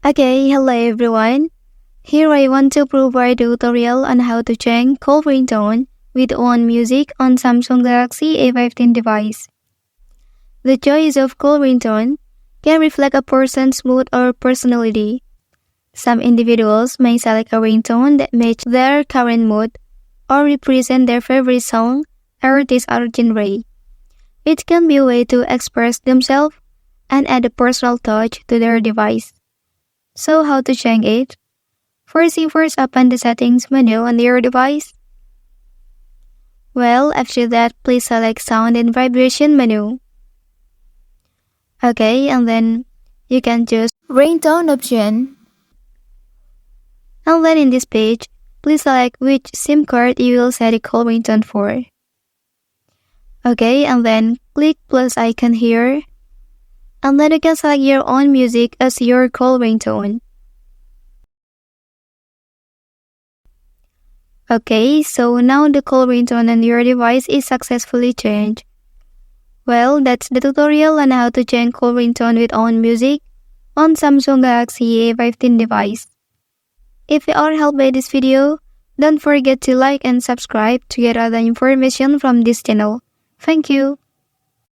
Okay, hello everyone. Here I want to provide a tutorial on how to change call ringtone with on music on Samsung Galaxy A15 device. The choice of call ringtone can reflect a person's mood or personality. Some individuals may select a ringtone that matches their current mood or represent their favorite song, artist, or genre. It can be a way to express themselves and add a personal touch to their device. So how to change it? First thing first, open the settings menu on your device. Well, after that, please select sound and vibration menu. Okay, and then you can choose Ringtone option. And then in this page, please select which SIM card you will set a call ringtone for. Okay, and then click plus icon here. And then you can select your own music as your call ringtone. Okay, so now the call ringtone on your device is successfully changed. Well, that's the tutorial on how to change call ringtone with own music on Samsung Galaxy A15 device. If you are helped by this video, don't forget to like and subscribe to get other information from this channel. Thank you.